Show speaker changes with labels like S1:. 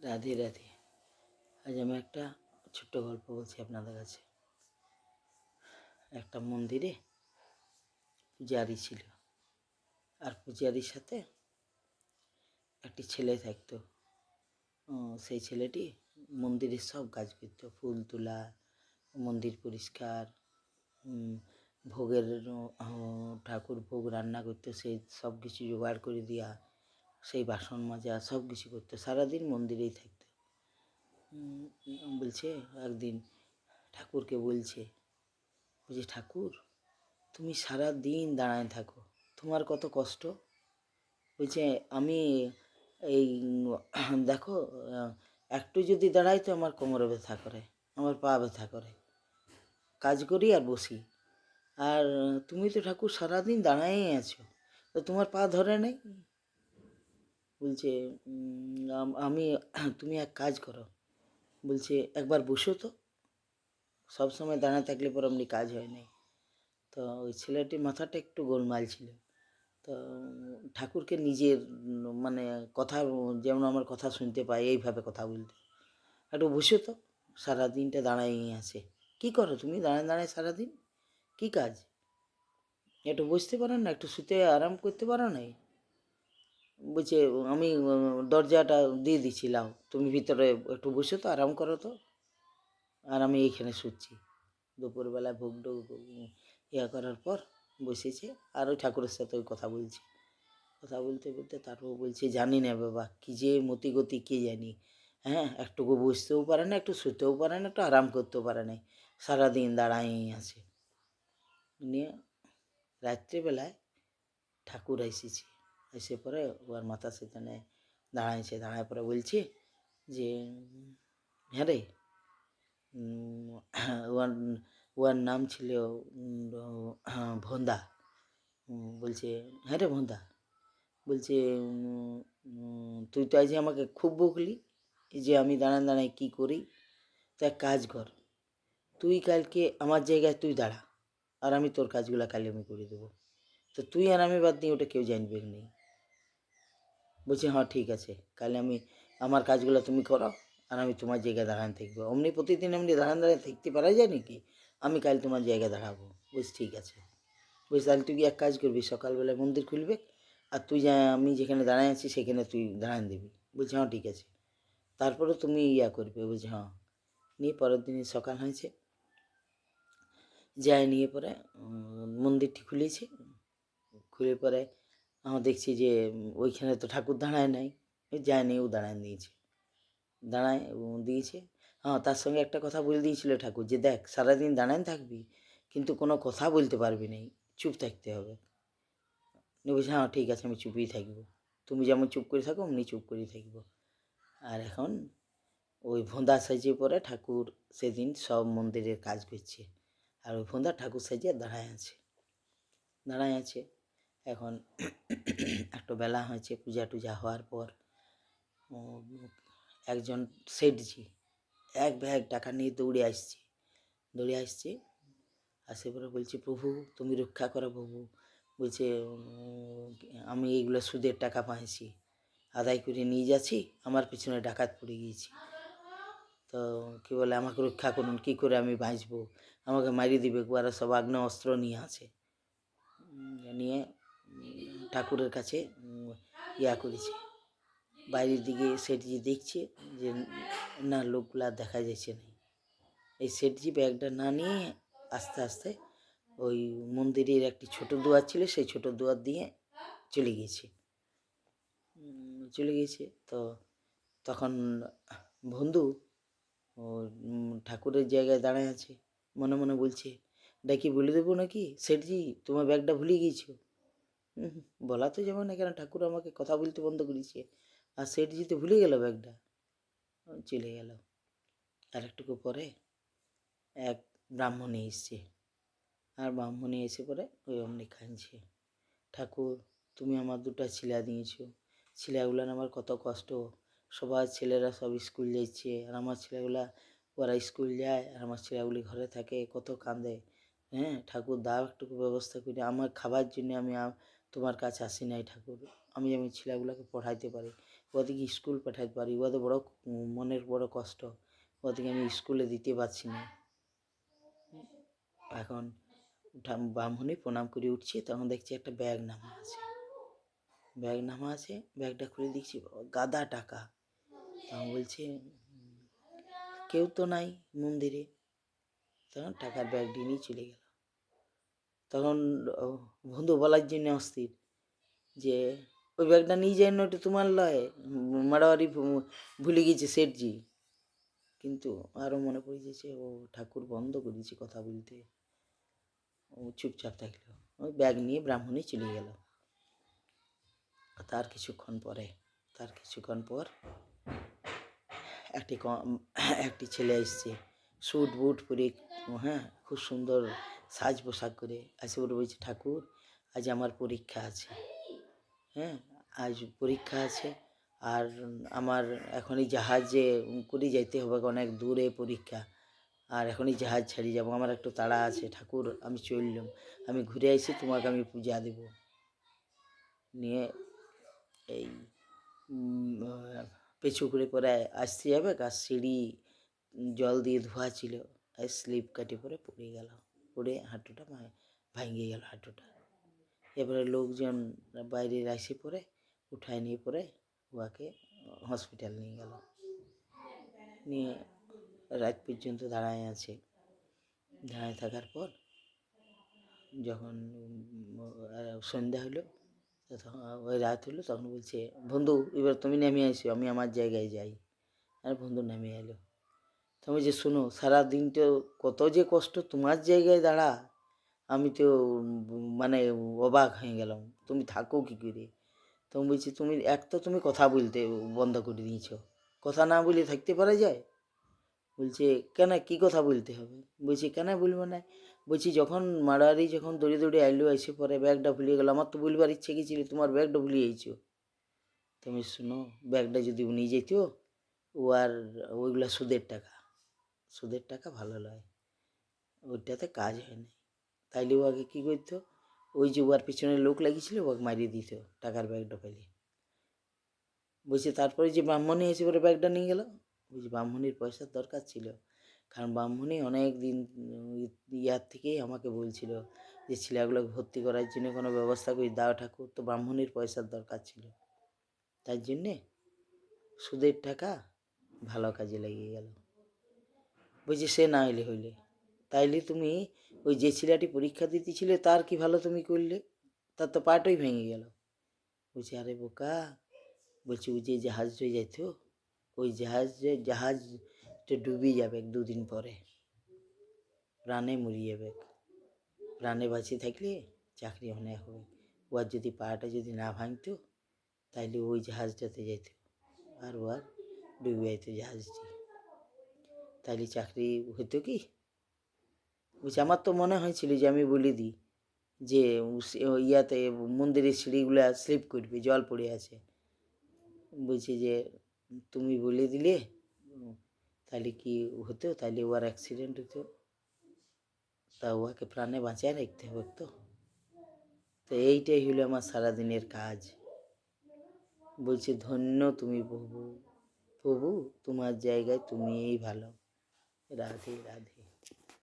S1: রাধে রাধে। আজ আমি একটা ছোট্ট গল্প বলছি আপনাদের কাছে। একটা মন্দিরে পূজারি ছিল, আর পূজারির সাথে একটি ছেলে থাকতো। সেই ছেলেটি মন্দিরের সব কাজ করতো, ফুল তোলা, মন্দির পরিষ্কার, ভোগের ঠাকুর ভোগ রান্না করতো, সেই সব কিছু জোগাড় করে দেওয়া, সেই বাসন মাজা, সব কিছু করতো, সারাদিন মন্দিরেই থাকতো। বলছে একদিন ঠাকুরকে বলছে, ঠাকুর তুমি সারা দিন দাঁড়ায় থাকো, তোমার কত কষ্ট। বলছে আমি এই দেখো, একটু যদি দাঁড়াই তো আমার কোমরে ব্যথা করে, আমার পা ব্যথা করে, কাজ করি আর বসি। আর তুমি তো ঠাকুর সারাদিন দাঁড়াই আছো, তো তোমার পা ধরে নেই। বলছে আমি তুমি এক কাজ করো, বলছে একবার বসো তো, সবসময় দাঁড়ায় থাকলে পর এমনি কাজ হয় নাই। তো ওই ছেলেটির মাথাটা একটু গোলমাল ছিল। তো ঠাকুরকে নিজের মানে কথা, যেমন আমার কথা শুনতে পায় এইভাবে কথা বলতে, একটু বসে তো, সারাদিনটা দাঁড়াই আছে, কি করো তুমি দাঁড়ায় দাঁড়ায় সারাদিন, কি কাজ, একটু বসতে পারো না, একটু শুতে আরাম করতে পারো না। বলছে আমি দরজাটা দিয়ে দিছিলাম, তুমি ভিতরে একটু বসে তো, আরাম করো তো, আর আমি এইখানে শুচ্ছি। দুপুরবেলা ভোগ টোগ ইয়া করার পর বসেছে, আর ওই ঠাকুরের সাথে ওই কথা বলছে। কথা বলতে বলতে তারপর বলছে জানি না বাবা, কী যে মতি গতি কে জানি। হ্যাঁ, একটুকু বসতেও পারে না, একটু শুতেও পারে না, একটু আরাম করতেও পারে না, সারাদিন দাঁড়াই আছে। নিয়ে রাত্রিবেলায় ঠাকুর এসেছে, এসে পরে ওর মাথা সেখানে দাঁড়াইছে, দাঁড়ায় পরে বলছে যে হ্যাঁ রে, ওর ওর নাম ছিল ভোন্দা। বলছে হ্যাঁ রে ভোন্দা, বলছে তুই তো আজ আমাকে খুব বকলি যে আমি দাঁড়ান দাঁড়ায় কী করি। তো এক কাজ কর, তুই কালকে আমার জায়গায় তুই দাঁড়া, আর আমি তোর কাজগুলো কালে আমি করে দেবো, তো তুই আর আমি বাদ দিয়ে ওটা কেউ জানবে নেই। বলছে হ্যাঁ ঠিক আছে, কালে আমি আমার কাজগুলো তুমি করো, আর আমি তোমার জায়গায় দাঁড়ান থাকবো। অমনি প্রতিদিন এমনি দাঁড়ান দাঁড়ায় থাকতে পারা যায় নাকি, আমি কাল তোমার জায়গায় দাঁড়াবো। বলছি ঠিক আছে। বলছি তাহলে তুই এক কাজ করবি, সকালবেলায় মন্দির খুলবে, আর তুই যা আমি যেখানে দাঁড়ায় আছি সেখানে তুই দাঁড়ান দিবি। বলছি হ্যাঁ ঠিক আছে, তারপরে তুমি ইয়া করবে। বলছি হ্যাঁ। নিয়ে পরের দিন সকাল হয়েছে, যায় নিয়ে পরে মন্দিরটি খুলেছে, খুলে পরে আমরা দেখছি যে ওইখানে তো ঠাকুর দাঁড়ায় নাই, যায়নি, ও দাঁড়ায় দিয়েছে, দাঁড়ায় দিয়েছে। হ্যাঁ, তার সঙ্গে একটা কথা বলে দিয়েছিল ঠাকুর, যে দেখ সারাদিন দাঁড়ায় থাকবি, কিন্তু কোনো কথা বলতে পারবি না, চুপ থাকতে হবে। বলছে হ্যাঁ ঠিক আছে, আমি চুপই থাকবো, তুমি যেমন চুপ করে থাকো অমনি চুপ করেই থাকবো। আর এখন ওই ভোঁদা সাজিয়ে পরে ঠাকুর সেদিন সব মন্দিরের কাজ করছে, আর ওই ভোঁদা ঠাকুর সাজিয়ে দাঁড়ায় আছে, দাঁড়ায় আছে। এখন একটু বেলা হয়েছে, পূজা টুজা হওয়ার পর একজন শেঠজি এক ব্যাগ টাকা নিয়ে দৌড়ে আসছে, আসে পরে বলছে প্রভু তুমি রক্ষা করো প্রভু। বলছে আমি এইগুলো সুদের টাকা পাইছি, আদায় করে নিয়ে যাচ্ছি, আমার পিছনে ডাকাত পড়ে গিয়েছি, তো কী বলে আমাকে রক্ষা করুন, কী করে আমি বাঁচবো, আমাকে মারিয়ে দিবে, ওরা সব আগ্নেয় অস্ত্র নিয়ে আছে। নিয়ে ঠাকুরের কাছে ইয়া করেছে, বাইরের দিকে সেটজি দেখছে যে না, লোকগুলা দেখা যাচ্ছে না। এই সেটজি ব্যাগটা না নিয়ে আস্তে আস্তে ওই মন্দিরের একটি ছোট দুয়ার ছিল, সেই ছোট দুয়ার দিয়ে চলে গিয়েছে। তো তখন বন্ধু ও ঠাকুরের জায়গায় দাঁড়ায় আছে, মনে মনে বলছে ডাকি বলে দেবো নাকি, সেটজি তোমার ব্যাগটা ভুলে গিয়েছো। বলা তো যাবে না, কেন ঠাকুর আমাকে কথা বলতে বন্ধ করেছে, আর সেটজি তো ভুলে গেল ব্যাগটা, চলে গেল। আর একটুকু পরে এক ব্রাহ্মণী এসছে, আর ব্রাহ্মণী এসে পরে ওই অমনি কাঁদছে, ঠাকুর তুমি আমার দুটো ছেলে দিয়েছো, ছেলেগুলার আমার কত কষ্ট, সবার ছেলেরা সব স্কুল যাচ্ছে, আর আমার ছেলেগুলা ওরা স্কুল যায়, আর আমার ছেলেগুলি ঘরে থাকে, কত কাঁদে। হ্যাঁ ঠাকুর দাও একটুকু ব্যবস্থা করে, আমার খাবার জন্য আমি তোমার কাছে আসি নাই ঠাকুর, আমি ছেলেগুলোকে পড়াইতে পারি, ওদেরকে স্কুল পাঠাতে পারি, ওদের বড় মনের বড় কষ্ট, ওদেরকে আমি স্কুলে দিতে পারছি না। এখন ব্রাহ্মণী প্রণাম করে উঠছি, তখন দেখছি একটা ব্যাগ নামা আছে। ব্যাগটা খুলে দেখছি গাদা টাকা। তখন বলছে কেউ তো নাই মন্দিরে। তখন টাকার ব্যাগটি নিয়ে চলে গেল। তখন বন্ধু বলার জন্য অস্থির যে ওই ব্যাগটা নিয়ে যায় না, ওটা তোমার লয়, মাড়াবাড়ি ভুলে গেছে শেঠজি। কিন্তু আরও মনে পড়ে গেছে ও ঠাকুর বন্ধ করেছে কথা বলতে। ও চুপচাপ থাকলো, ওই ব্যাগ নিয়ে ব্রাহ্মণী চলে গেল। তার কিছুক্ষণ পর একটি ছেলে এসছে, স্যুট বুট পরে, হ্যাঁ, খুব সুন্দর সাজ পোশাক করে এসে বলছে ঠাকুর আজ আমার পরীক্ষা আছে, হ্যাঁ আজ পরীক্ষা আছে, আর আমার এখনই জাহাজে করে যাইতে হবে, অনেক দূরে পরীক্ষা, আর এখনই জাহাজ ছাড়িয়ে যাবো, আমার একটু তাড়া আছে ঠাকুর, আমি চললাম, আমি ঘুরে আসি, তোমাকে আমি পূজা দেব। নিয়ে এই পেছু করে পরে আসতে যাবে, আর সিঁড়ি জল দিয়ে ধোয়া ছিল, স্লিপ কাটে পরে পড়ে গেল, পড়ে হাঁটুটা ভাঙিয়ে গেল হাঁটুটা। এবারে লোকজন বাইরে এসে পরে উঠায় নিয়ে পরে উহাকে হসপিটাল নিয়ে গেল। নিয়ে রাত পর্যন্ত দাঁড়ায় থাকার পর যখন সন্ধ্যা হলো, ওই রাত হলো, তখন বলছে বন্ধু এবার তুমি নেমে আসো, আমি আমার জায়গায় যাই। আর বন্ধু নেমে এলো। তুমি যে শোনো, সারাদিন তো কত যে কষ্ট, তোমার জায়গায় দাঁড়া, আমি তো মানে অবাক হয়ে গেলাম, তুমি থাকো কী করে। তখন বলছি তুমি কথা বলতে বন্ধ করে দিয়েছো, কথা না বলে থাকতে পারা যায়। বলছে কেন, কী কথা বলতে হবে। বলছি কেন বলবো না। বলছি যখন মারারি যখন দৌড়ে দৌড়ে আইলো, এসে পরে ব্যাগটা ভুলিয়ে গেল, আমার তো বলবার ইচ্ছে গেছিল তোমার ব্যাগটা ভুলিয়ে গেছো। তুমি শোনো, ব্যাগটা যদি নিয়ে যেত, ও আর ওইগুলো সুদের টাকা ভালো লয়, ওইটাতে কাজ হয় না। তাইলে ও আগে কী করতো, ওই যে ওর পিছনে লোক লাগিয়েছিল ওকে মারিয়ে দিত টাকার ব্যাগটা পেলে। বলছে তারপরে যে ব্রাহ্মণী এসে পরে ব্যাগটা নিয়ে গেল। বলছি ব্রাহ্মণীর পয়সার দরকার ছিল, কারণ ব্রাহ্মণী অনেক দিন ইয়ার থেকেই আমাকে বলছিল যে ছেলেগুলোকে ভর্তি করার জন্য কোনো ব্যবস্থা করে দাও ঠাকুর। তো ব্রাহ্মণীর পয়সার দরকার ছিল, তার জন্যে সুদের টাকা ভালো কাজে লাগিয়ে গেল। বলছি সে না হইলে হইলে, তাইলে তুমি ওই যে ছেলেটি পরীক্ষা দিতেছিলে তার কি ভালো তুমি করলে, তার তো পাটাই ভেঙে গেল। বলছি আরে বোকা, বলছি ওই যে জাহাজটা যাইত, ওই জাহাজটা ডুবে যাবে 2 দিন পরে, প্রাণে মরি যাবে, প্রাণে বাঁচিয়ে থাকলে চাকরি অনেক হবে। ওর যদি পাটা যদি না ভাঙতো তাইলে ওই জাহাজটাতে যেত, আর ওর ডুবে যেত জাহাজটি, তাইলে চাকরি হতো কি। বলছি আমার তো মনে হয়েছিল যে আমি বলে দিই যে ইয়াতে মন্দিরের সিঁড়িগুলো স্লিপ করবে, জল পড়ে আছে। বলছি যে তুমি বলে দিলে তাহলে কি হতো, তাহলে ওর অ্যাক্সিডেন্ট হতো, তা ওকে প্রাণে বাঁচায় রাখতে হবে তো। তো এইটাই হলো আমার সারাদিনের কাজ। বলছে ধন্য তুমি প্রভু, প্রভু তোমার জায়গায় তুমিই ভালো। রাধে রাধে।